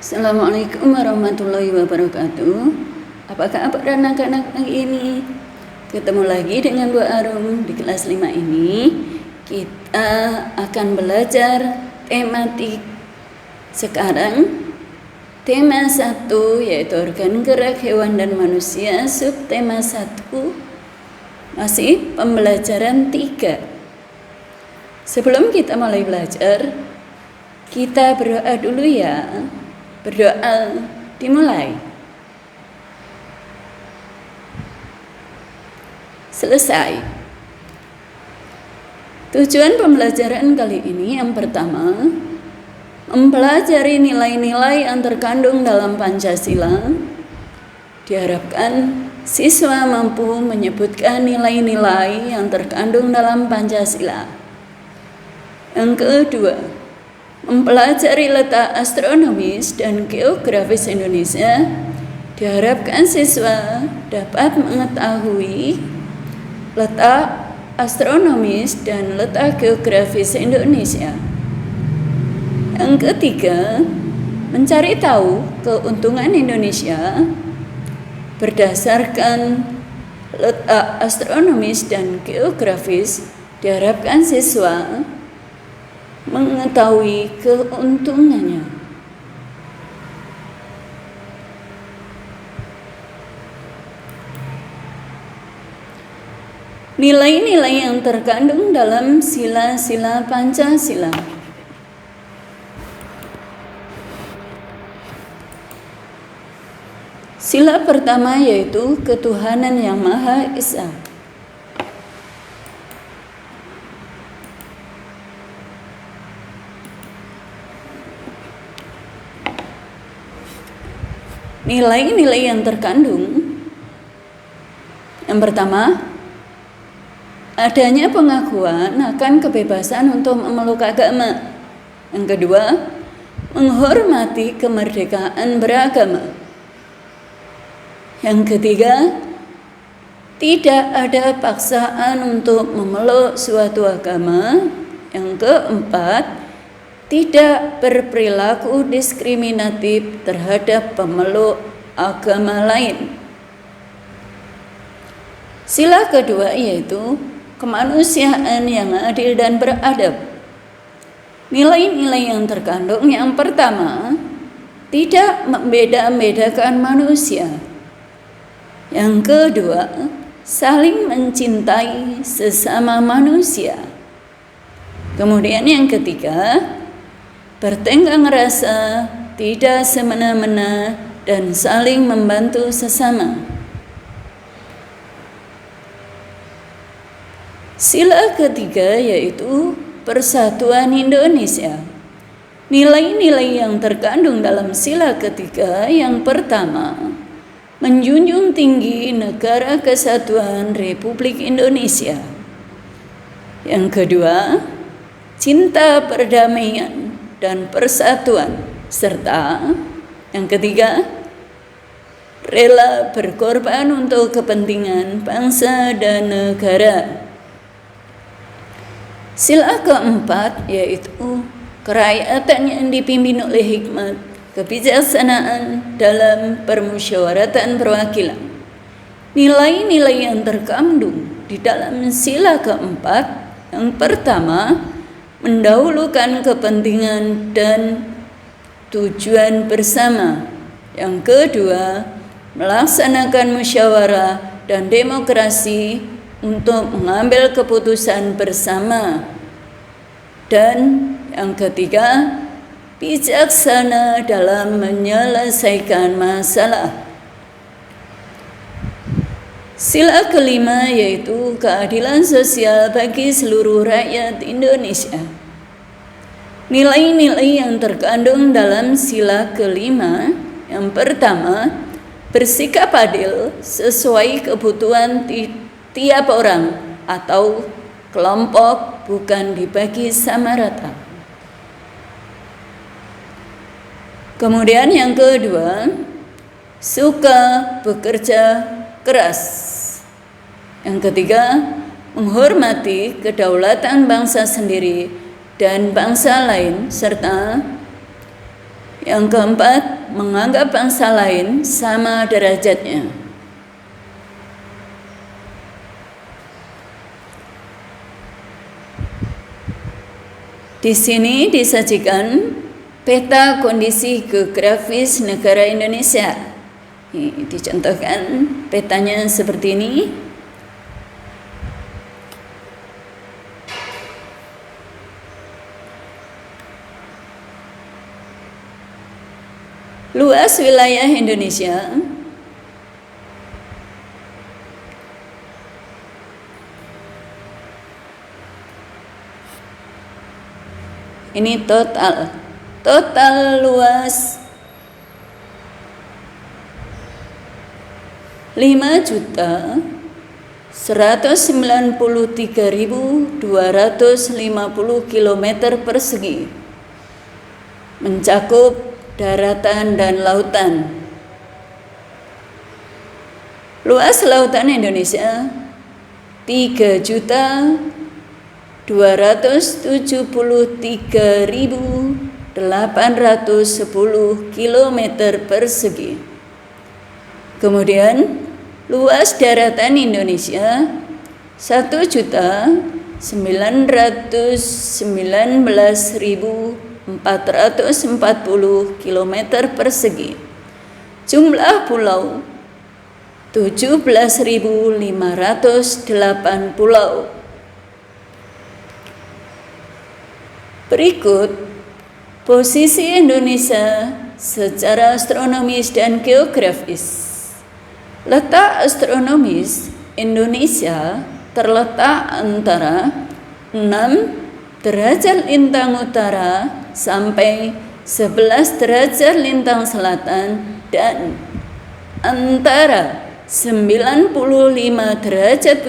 Assalamualaikum warahmatullahi wabarakatuh. Apa kabar anak-anak ini? Ketemu lagi dengan Bu Arum di kelas 5 ini. Kita akan belajar tematik sekarang. Tema 1 yaitu organ gerak hewan dan manusia. Subtema 1 masih pembelajaran 3. Sebelum kita mulai belajar, kita berdoa dulu ya. Berdoa dimulai. Selesai. Tujuan pembelajaran kali ini yang pertama, mempelajari nilai-nilai yang terkandung dalam Pancasila. Diharapkan siswa mampu menyebutkan nilai-nilai yang terkandung dalam Pancasila. Yang kedua, mempelajari letak astronomis dan geografis Indonesia. Diharapkan siswa dapat mengetahui letak astronomis dan letak geografis Indonesia. Yang ketiga, mencari tahu keuntungan Indonesia berdasarkan letak astronomis dan geografis. Diharapkan siswa mengetahui keuntungannya. Nilai-nilai yang terkandung dalam sila-sila Pancasila. Sila pertama yaitu ketuhanan yang Maha Esa. Nilai-nilai yang terkandung, yang pertama, adanya pengakuan akan kebebasan untuk memeluk agama. Yang kedua, menghormati kemerdekaan beragama. Yang ketiga, tidak ada paksaan untuk memeluk suatu agama. Yang keempat, tidak berperilaku diskriminatif terhadap pemeluk agama lain. Sila kedua yaitu kemanusiaan yang adil dan beradab. Nilai-nilai yang terkandung yang pertama, tidak membeda-bedakan manusia. Yang kedua, saling mencintai sesama manusia. Kemudian yang ketiga, bertenggang rasa, tidak semena-mena, dan saling membantu sesama. Sila ketiga yaitu persatuan Indonesia. Nilai-nilai yang terkandung dalam sila ketiga yang pertama, menjunjung tinggi negara kesatuan Republik Indonesia. Yang kedua, cinta perdamaian dan persatuan, serta yang ketiga, rela berkorban untuk kepentingan bangsa dan negara. Sila keempat yaitu kerakyatan yang dipimpin oleh hikmat, kebijaksanaan dalam permusyawaratan perwakilan. Nilai-nilai yang terkandung di dalam sila keempat, yang pertama, mendahulukan kepentingan dan tujuan bersama. Yang kedua, melaksanakan musyawarah dan demokrasi untuk mengambil keputusan bersama. Dan yang ketiga, bijaksana dalam menyelesaikan masalah. Sila kelima yaitu keadilan sosial bagi seluruh rakyat Indonesia. Nilai-nilai yang terkandung dalam sila kelima, yang pertama, bersikap adil sesuai kebutuhan tiap orang atau kelompok, bukan dibagi sama rata. Kemudian yang kedua, suka bekerja keras. Yang ketiga, menghormati kedaulatan bangsa sendiri dan bangsa lain, serta Yang keempat, menganggap bangsa lain sama derajatnya. Di sini disajikan peta kondisi geografis negara Indonesia. Ini dicontohkan petanya seperti ini. Luas wilayah Indonesia ini total luas 5.193.250 km persegi, mencakup daratan dan lautan. Luas lautan Indonesia 3.273.810 km persegi. Kemudian luas daratan Indonesia 1.919.440 km persegi. Jumlah pulau 17.508 pulau. Berikut posisi Indonesia secara astronomis dan geografis. Letak astronomis Indonesia terletak antara 6 derajat lintang utara sampai 11 derajat lintang selatan dan antara 95 derajat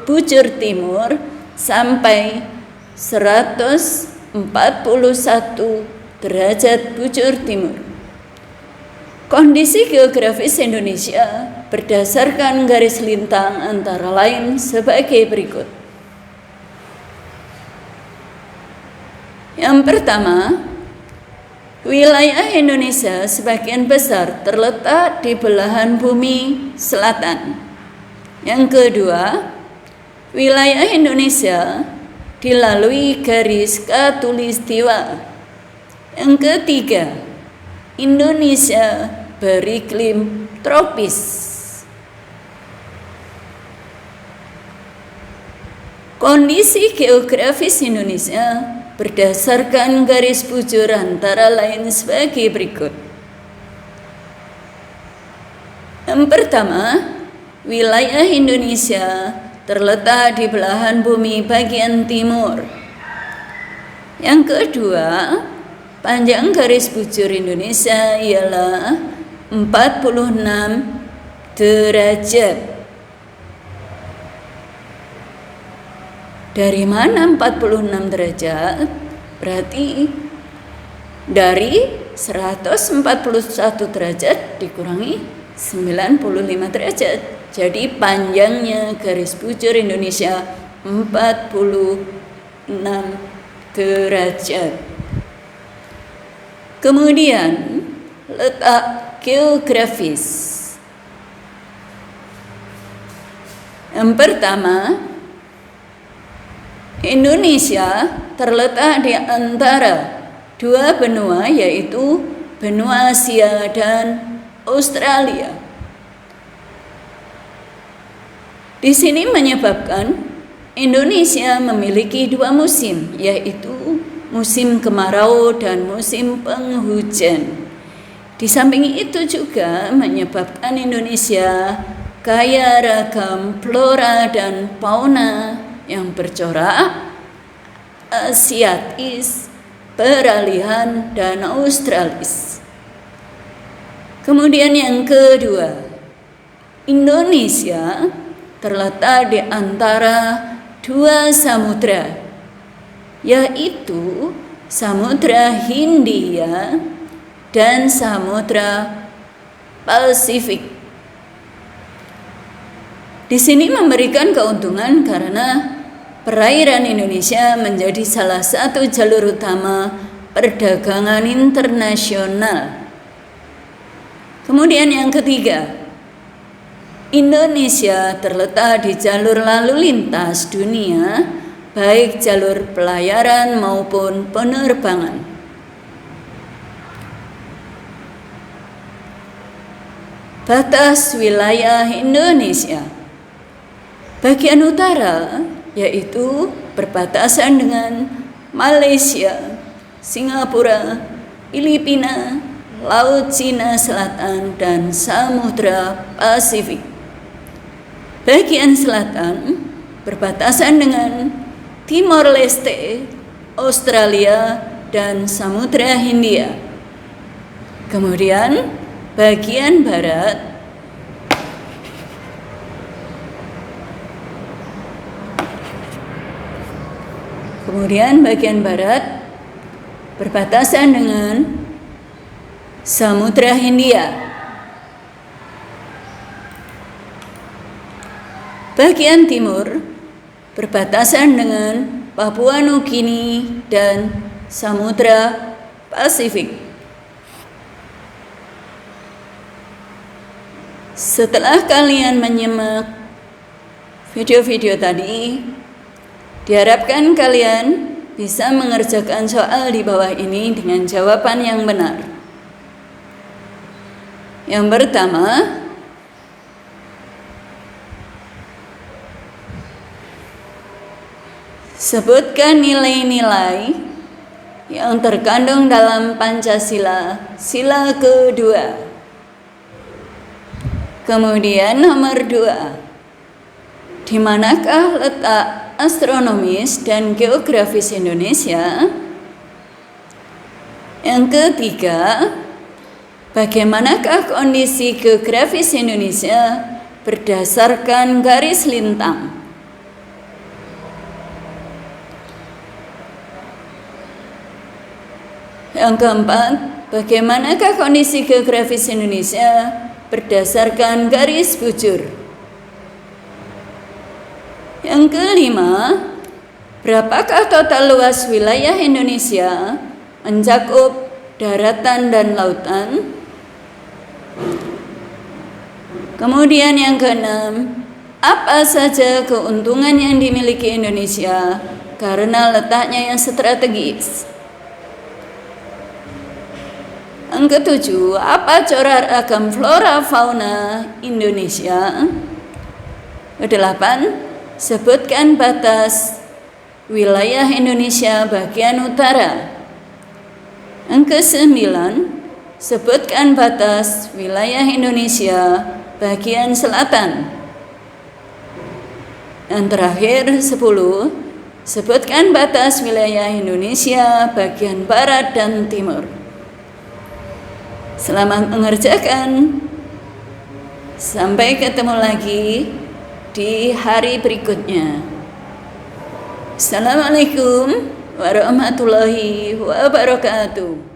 bujur timur sampai 141 derajat bujur timur. Kondisi geografis Indonesia berdasarkan garis lintang antara lain sebagai berikut. Yang pertama, wilayah Indonesia sebagian besar terletak di belahan bumi selatan. Yang kedua, wilayah Indonesia dilalui garis khatulistiwa. Yang ketiga, Indonesia beriklim tropis. Kondisi geografis Indonesia berdasarkan garis bujur antara lain sebagai berikut. Yang pertama, wilayah Indonesia terletak di belahan bumi bagian timur. Yang kedua, panjang garis bujur Indonesia ialah 46 derajat. Dari mana 46 derajat? Berarti dari 141 derajat dikurangi 95 derajat. Jadi panjangnya garis bujur Indonesia 46 derajat. Kemudian letak geografis. Yang pertama, Indonesia terletak di antara dua benua, yaitu benua Asia dan Australia. Di sini menyebabkan Indonesia memiliki dua musim, yaitu musim kemarau dan musim penghujan. Di samping itu juga menyebabkan Indonesia kaya ragam flora dan fauna yang bercorak Asiatis, peralihan, dan Australis. Kemudian yang kedua, Indonesia terletak di antara dua samudra, yaitu Samudra Hindia dan Samudra Pasifik. Di sini memberikan keuntungan karena perairan Indonesia menjadi salah satu jalur utama perdagangan internasional. Kemudian yang ketiga, Indonesia terletak di jalur lalu lintas dunia, baik jalur pelayaran maupun penerbangan. Batas wilayah Indonesia. Bagian utara yaitu berbatasan dengan Malaysia, Singapura, Filipina, Laut Cina Selatan, dan Samudra Pasifik. Bagian selatan berbatasan dengan Timor Leste, Australia, dan Samudra Hindia. Kemudian bagian barat berbatasan dengan Samudra Hindia. Bagian timur berbatasan dengan Papua Nugini dan Samudra Pasifik. Setelah kalian menyimak video-video tadi, diharapkan kalian bisa mengerjakan soal di bawah ini dengan jawaban yang benar. Yang pertama, sebutkan nilai-nilai yang terkandung dalam Pancasila, sila kedua. Kemudian nomor 2, di manakah letak astronomis dan geografis Indonesia? Yang ketiga, bagaimanakah kondisi geografis Indonesia berdasarkan garis lintang? Yang keempat, bagaimanakah kondisi geografis Indonesia berdasarkan garis bujur? Yang kelima, berapakah total luas wilayah Indonesia mencakup daratan dan lautan? Kemudian yang keenam, apa saja keuntungan yang dimiliki Indonesia karena letaknya yang strategis? Yang ketujuh, apa corak ragam flora fauna Indonesia? Kedelapan, sebutkan batas wilayah Indonesia bagian utara. Yang kesembilan, sebutkan batas wilayah Indonesia bagian selatan. Yang terakhir, 10, sebutkan batas wilayah Indonesia bagian barat dan timur. Selamat mengerjakan. Sampai ketemu lagi di hari berikutnya. Assalamualaikum warahmatullahi wabarakatuh.